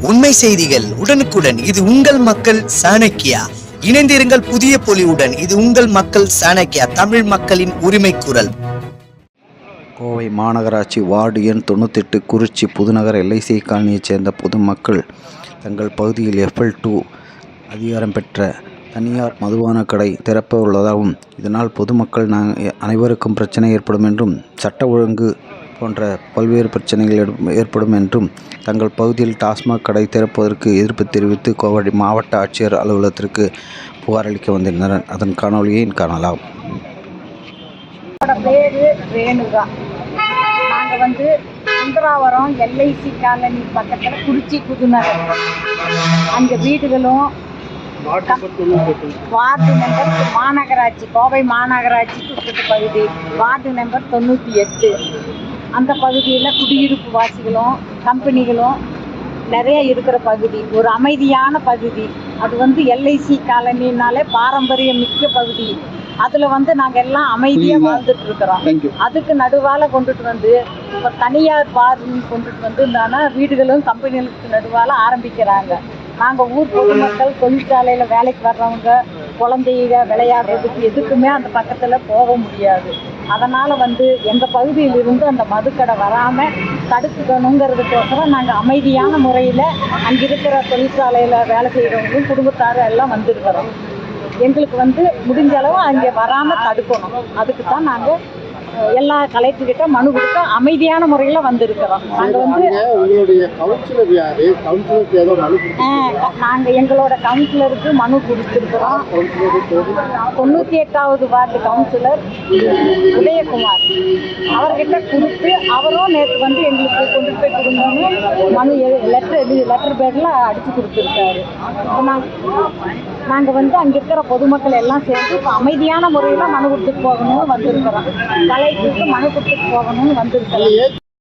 உண்மை செய்திகள் உடனுக்குடன். இது உங்கள் மக்கள் சாணக்கியா. இணைந்திருங்கள் புதிய பொலிவுடன். இது உங்கள் மக்கள் சாணக்கியா, தமிழ் மக்களின் உரிமை குரல். கோவை மாநகராட்சி வார்டு எண் 98 குறிச்சி புதுநகர் எல்ஐசி காலனியைச் சேர்ந்த பொதுமக்கள் தங்கள் பகுதியில் FL2 அதிகாரம் பெற்ற தனியார் மதுபான கடை திறப்ப உள்ளதாகவும், இதனால் பொதுமக்கள் அனைவருக்கும் பிரச்சனை ஏற்படும் என்றும், சட்ட ஒழுங்கு போன்ற பல்வேறு பிரச்சனைகள் ஏற்படும் என்றும் தங்கள் பகுதியில் டாஸ்மாக் கடை திறப்பதற்கு எதிர்ப்பு தெரிவித்து கோவை மாவட்ட ஆட்சியர் அலுவலகத்திற்கு புகார் அளிக்க வந்திருந்தனர். அதன் காணொலியை காணலாம். பேரு ரேணுகா. நாங்கள் சுந்தராவரம் எல்ஐசி காலனி பக்கத்தில் குறிச்சி புதுநகர், அங்கே வீடுகளும் வார்டு நம்பர் மாநகராட்சி, கோவை மாநகராட்சிக்கு உட்பட்ட பகுதி, வார்டு நம்பர் 98. அந்த பகுதியில் குடியிருப்பு வாசிகளும் கம்பெனிகளும் நிறைய இருக்கிற பகுதி, ஒரு அமைதியான பகுதி. அது எல்ஐசி காலனினாலே பாரம்பரியம் மிக்க பகுதி. அதில் நாங்கள் எல்லாம் அமைதியாக வாழ்ந்துட்டு இருக்கிறோம். அதுக்கு நடுவால் கொண்டுட்டு இப்போ தனியார் பார்ன்னு கொண்டுட்டு வீடுகளும் கம்பெனிகளுக்கு நடுவால் ஆரம்பிக்கிறாங்க. நாங்கள் ஊர் பொதுமக்கள், தொழிற்சாலையில் வேலைக்கு வர்றவங்க, குழந்தைங்க விளையாடுறதுக்கு எதுக்குமே அந்த பக்கத்தில் போக முடியாது. அதனால் எங்கள் பகுதியிலிருந்து அந்த மதுக்கடை வராமல் தடுத்துக்கணுங்கிறதுக்கோசரம் நாங்கள் அமைதியான முறையில் அங்கே இருக்கிற தொழிற்சாலையில் வேலை செய்கிறவங்களும் குடும்பத்தாரும் எல்லாம் வந்திருக்கிறோம். எங்களுக்கு முடிஞ்ச அளவு அங்கே வராமல் தடுக்கணும். அதுக்கு தான் நாங்கள் எல்லா கலெக்டர்கிட்ட மனு கொடுக்க அமைதியான முறையில் வந்திருக்கிறோம். நாங்கள் எங்களோட கவுன்சிலருக்கு மனு கொடுத்துருக்குறோம். 98வது வார்டு கவுன்சிலர் உதயகுமார் அவர்கிட்ட கொடுத்து, அவரும் நேற்று எங்களுக்கு கொண்டு போய் கொடுங்கன்னு மனு லெட்டர் பேரில் அடித்து கொடுத்துருக்காரு. நாங்கள் அங்கே இருக்கிற பொதுமக்கள் எல்லாம் சேர்ந்து இப்போ அமைதியான முறையில் மனு கொடுத்துட்டு போகணும்னு வந்திருக்கிறோம். கலெக்டருக்கு மனு கொடுத்துட்டு போகணும்னு வந்திருக்கிறோம்.